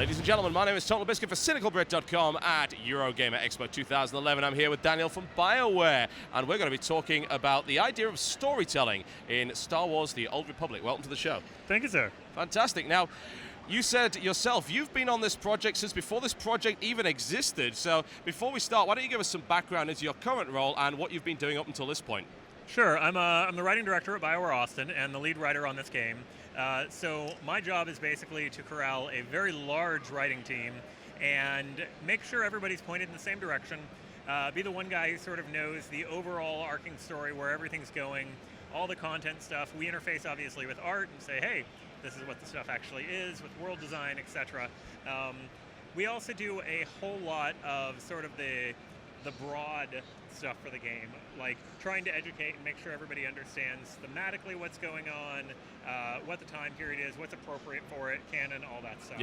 Ladies and gentlemen, my name is TotalBiscuit for CynicalBrit.com at Eurogamer Expo 2011. I'm here with Daniel from Bioware, and we're going to be talking about the idea of storytelling in Star Wars: The Old Republic. Welcome to the show. Thank you, sir. Fantastic. Now, you said yourself, you've been on this project since before this project even existed. So before we start, why don't you give us some background into your current role and what you've been doing up until this point? Sure. I'm the writing director at Bioware Austin and the lead writer on this game. So my job is basically to corral a very large writing team and make sure everybody's pointed in the same direction, be the one guy who sort of knows the overall arcing story, where everything's going, all the content stuff. We interface obviously with art and say, hey, this is what the stuff actually is, with world design, etc. We also do a whole lot of sort of the broad stuff for the game, like trying to educate and make sure everybody understands thematically what's going on, what the time period is, what's appropriate for it, canon, all that stuff.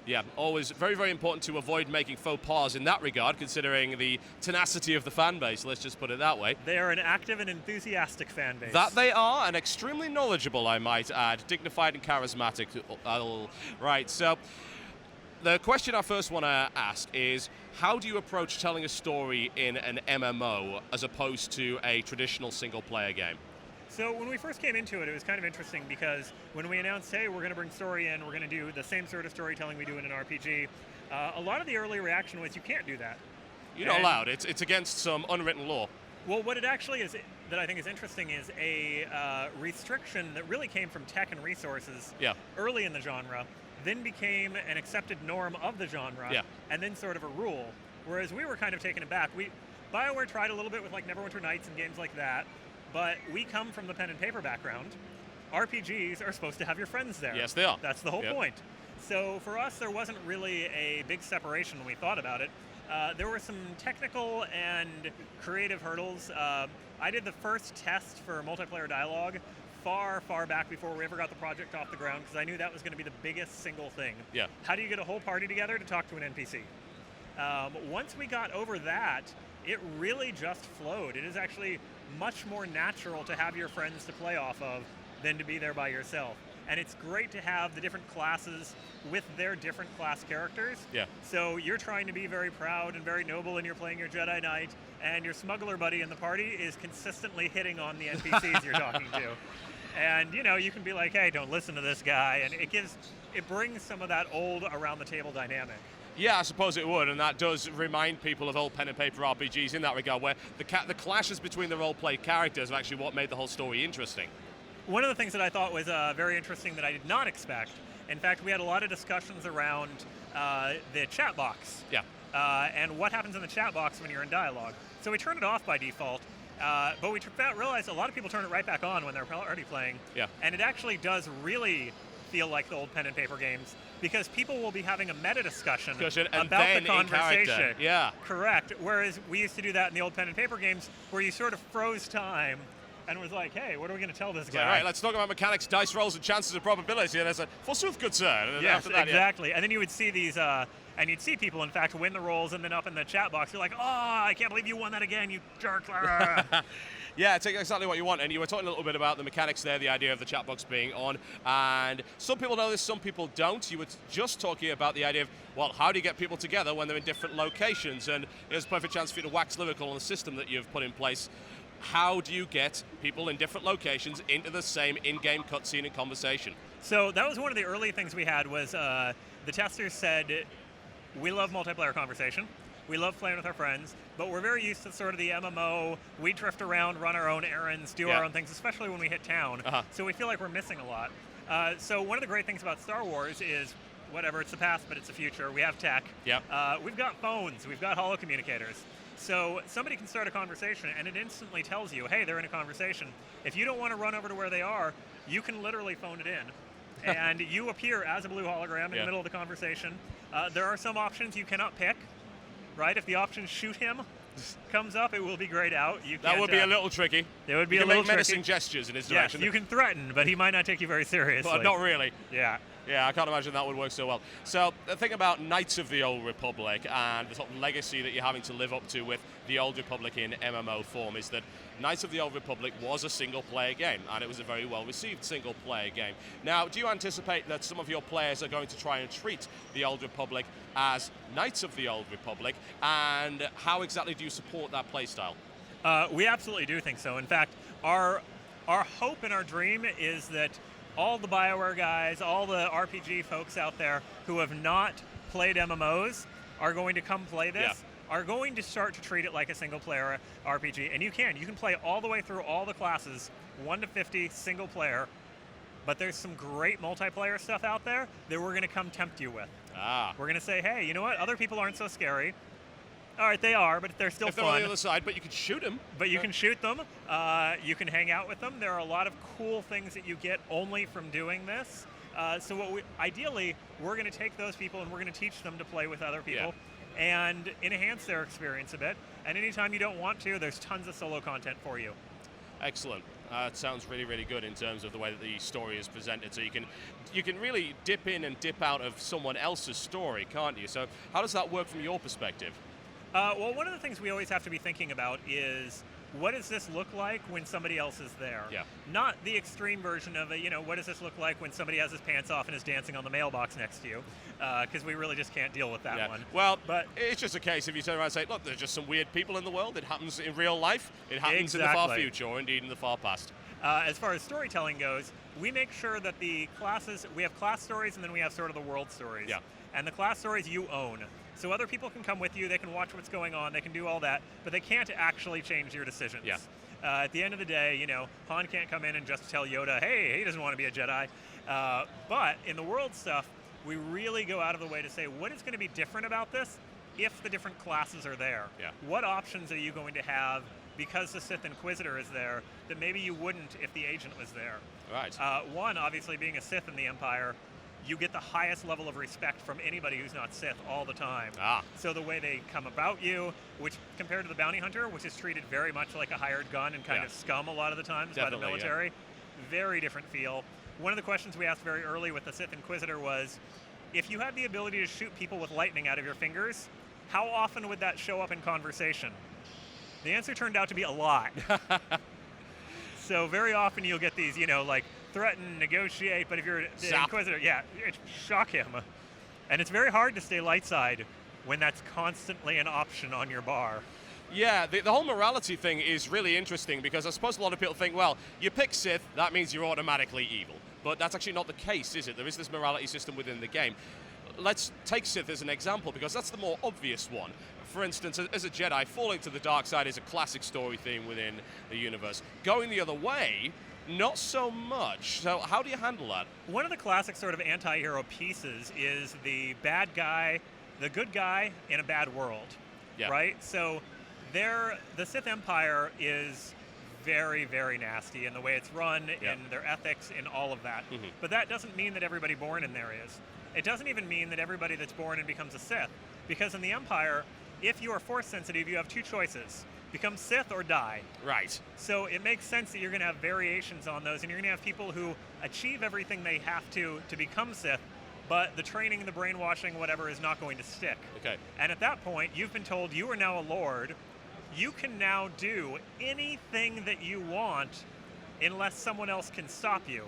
Yeah, always very, very important to avoid making faux pas in that regard, considering the tenacity of the fan base, let's just put it that way. They are an active and enthusiastic fan base. That they are, and extremely knowledgeable, I might add, dignified and charismatic. Right, so the question I first want to ask is, how do you approach telling a story in an MMO as opposed to a traditional single-player game? So when we first came into it, it was kind of interesting because when we announced, hey, we're going to bring story in, we're going to do the same sort of storytelling we do in an RPG, a lot of the early reaction was, you can't do that. You're not allowed. It's against some unwritten law. Well, what it actually is that I think is interesting is a restriction that really came from tech and resources early in the genre, then became an accepted norm of the genre, and then sort of a rule. Whereas we were kind of taken aback. BioWare tried a little bit with like Neverwinter Nights and games like that, but we come from the pen and paper background. RPGs are supposed to have your friends there. Yes, they are. That's the whole point. So for us, there wasn't really a big separation when we thought about it. There were some technical and creative hurdles. I did the first test for multiplayer dialogue far back before we ever got the project off the ground, because I knew that was going to be the biggest single thing. Yeah. How do you get a whole party together to talk to an NPC? Once we got over that, it really just flowed. It is actually much more natural to have your friends to play off of than to be there by yourself. And it's great to have the different classes with their different class characters. Yeah. So you're trying to be very proud and very noble, and you're playing your Jedi Knight, and your smuggler buddy in the party is consistently hitting on the NPCs you're talking to. And you can be like, hey, don't listen to this guy, and it brings some of that old around the table dynamic. Yeah, I suppose it would, and that does remind people of old pen and paper RPGs in that regard, where the clashes between the role-play characters are actually what made the whole story interesting. One of the things that I thought was very interesting that I did not expect, in fact, we had a lot of discussions around the chat box. Yeah. And what happens in the chat box when you're in dialogue. So we turned it off by default, but we realized a lot of people turn it right back on when they're already playing. Yeah. And it actually does really feel like the old pen and paper games, because people will be having a meta discussion about the conversation. Yeah. Correct. Whereas we used to do that in the old pen and paper games, where you sort of froze time and was like, hey, what are we going to tell this guy? All right, let's talk about mechanics, dice rolls, and chances of probability. And there's a forsooth, good sir. And yes, after that, exactly. And then you would see these, and you'd see people, in fact, win the rolls, and then up in the chat box, you're like, oh, I can't believe you won that again, you jerk. Yeah, it's exactly what you want. And you were talking a little bit about the mechanics there, the idea of the chat box being on. And some people know this, some people don't. You were just talking about the idea of, well, how do you get people together when they're in different locations? And here's a perfect chance for you to wax lyrical on the system that you've put in place. How do you get people in different locations into the same in-game cutscene and conversation? So that was one of the early things we had was the testers said, we love multiplayer conversation. We love playing with our friends, but we're very used to sort of the MMO. We drift around, run our own errands, do our own things, especially when we hit town. So we feel like we're missing a lot. So one of the great things about Star Wars is, whatever, it's the past, but it's the future. We have tech. We've got phones. We've got holocommunicators. So somebody can start a conversation, and it instantly tells you, hey, they're in a conversation. If you don't want to run over to where they are, you can literally phone it in. And you appear as a blue hologram in the middle of the conversation. There are some options you cannot pick, right? If the option shoot him comes up, it will be grayed out. That would be a little tricky. It would be You a can little make menacing tricky. gestures in his Yes, direction. you can threaten, but he might not take you very seriously. But not really. Yeah. Yeah, I can't imagine that would work so well. So the thing about Knights of the Old Republic and the sort of legacy that you're having to live up to with the Old Republic in MMO form is that Knights of the Old Republic was a single-player game, and it was a very well-received single-player game. Now, do you anticipate that some of your players are going to try and treat the Old Republic as Knights of the Old Republic, and how exactly do you support that playstyle? We absolutely do think so. In fact, our hope and our dream is that all the Bioware guys, all the RPG folks out there who have not played MMOs are going to come play this, are going to start to treat it like a single-player RPG. And you can play all the way through all the classes, 1 to 50, single player, but there's some great multiplayer stuff out there that we're going to come tempt you with. We're going to say, hey, you know what? Other people aren't so scary. All right, they are, but they're still fun. They're on the other side, but you can shoot them. But you can shoot them. You can hang out with them. There are a lot of cool things that you get only from doing this. So ideally, we're going to take those people and we're going to teach them to play with other people and enhance their experience a bit. And anytime you don't want to, there's tons of solo content for you. Excellent. It sounds really, really good in terms of the way that the story is presented. So you can really dip in and dip out of someone else's story, can't you? So how does that work from your perspective? Well, one of the things we always have to be thinking about is what does this look like when somebody else is there? Yeah. Not the extreme version of it, what does this look like when somebody has his pants off and is dancing on the mailbox next to you? Because we really just can't deal with that one. Well, but it's just a case if you turn around and say, look, there's just some weird people in the world. It happens in real life. It happens in the far future, or indeed in the far past. As far as storytelling goes, we make sure that the classes, we have class stories and then we have sort of the world stories. Yeah. And the class stories you own. So other people can come with you, they can watch what's going on, they can do all that, but they can't actually change your decisions. Yeah. At the end of the day, Han can't come in and just tell Yoda, hey, he doesn't want to be a Jedi. But in the world stuff, we really go out of the way to say, what is going to be different about this if the different classes are there? Yeah. What options are you going to have because the Sith Inquisitor is there that maybe you wouldn't if the agent was there? Right. One, obviously being a Sith in the Empire, you get the highest level of respect from anybody who's not Sith all the time. So the way they come about you, which compared to the bounty hunter, which is treated very much like a hired gun and kind of scum a lot of the times by the military, very different feel. One of the questions we asked very early with the Sith Inquisitor was, if you had the ability to shoot people with lightning out of your fingers, how often would that show up in conversation? The answer turned out to be a lot. So very often you'll get these, like threaten, negotiate, but if you're the Inquisitor, shock him. And it's very hard to stay light side when that's constantly an option on your bar. Yeah, the whole morality thing is really interesting because I suppose a lot of people think, well, you pick Sith, that means you're automatically evil. But that's actually not the case, is it? There is this morality system within the game. Let's take Sith as an example because that's the more obvious one. For instance, as a Jedi, falling to the dark side is a classic story theme within the universe. Going the other way, not so much. So how do you handle that? One of the classic sort of anti-hero pieces is the bad guy, the good guy in a bad world, right? So the Sith Empire is very, very nasty in the way it's run, in their ethics, in all of that. But that doesn't mean that everybody born in there is. It doesn't even mean that everybody that's born and becomes a Sith. Because in the Empire, if you are Force sensitive, you have two choices. Become Sith or die. Right. So it makes sense that you're going to have variations on those, and you're going to have people who achieve everything they have to become Sith, but the training, the brainwashing, whatever, is not going to stick. Okay. And at that point, you've been told you are now a Lord. You can now do anything that you want unless someone else can stop you.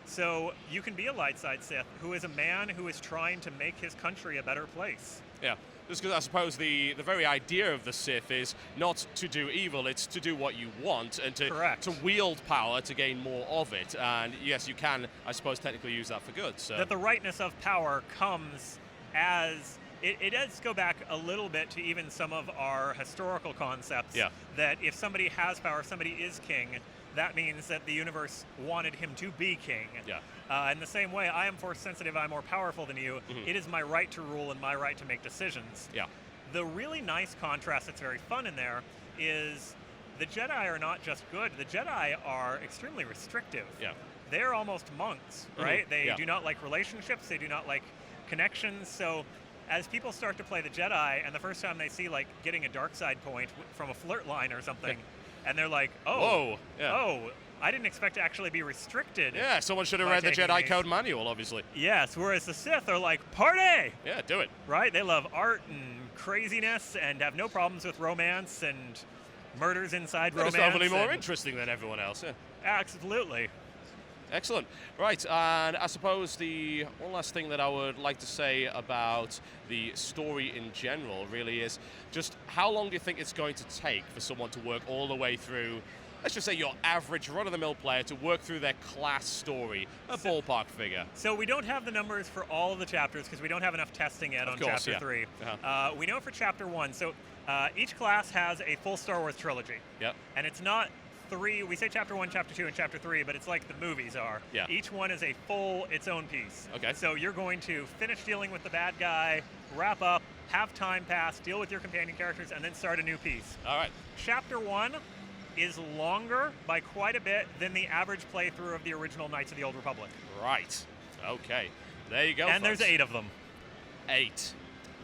So you can be a light side Sith who is a man who is trying to make his country a better place. Yeah. Just because I suppose the very idea of the Sith is not to do evil, it's to do what you want and to wield power to gain more of it. And yes, you can, I suppose, technically use that for good. So that the rightness of power comes as it does go back a little bit to even some of our historical concepts. That if somebody has power, somebody is king, that means that the universe wanted him to be king. In the same way, I am Force sensitive, I'm more powerful than you. It is my right to rule and my right to make decisions. The really nice contrast that's very fun in there is the Jedi are not just good, the Jedi are extremely restrictive. They're almost monks, right? They do not like relationships, they do not like connections. So as people start to play the Jedi, and the first time they see like getting a dark side point from a flirt line or something, and they're like, oh, Whoa, yeah. oh, I didn't expect to actually be restricted. Yeah, someone should have by read the taking Jedi these. Code manual, obviously. Yes, whereas the Sith are like, party! Yeah, do it. Right? They love art and craziness and have no problems with romance and murders inside They're romance. just overly more and- interesting than everyone else, yeah. Absolutely. Excellent. Right, and I suppose the one last thing that I would like to say about the story in general really is just how long do you think it's going to take for someone to work all the way through, let's just say your average run-of-the-mill player to work through their class story, a ballpark figure? So we don't have the numbers for all of the chapters because we don't have enough testing yet on course, Chapter yeah. 3. Uh-huh. We know for Chapter 1, so each class has a full Star Wars trilogy. Yep. And it's not 3, we say Chapter 1, Chapter 2, and Chapter 3, but it's like the movies are. Yeah. Each one is a full, its own piece. Okay. So you're going to finish dealing with the bad guy, wrap up, have time pass, deal with your companion characters, and then start a new piece. All right. Chapter 1 is longer by quite a bit than the average playthrough of the original Knights of the Old Republic. Right. Okay. There you go, And folks. there's 8 of them. 8.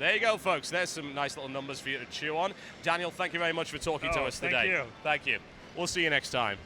There you go, folks. There's some nice little numbers for you to chew on. Daniel, thank you very much for talking to us thank today. you. Thank you. We'll see you next time.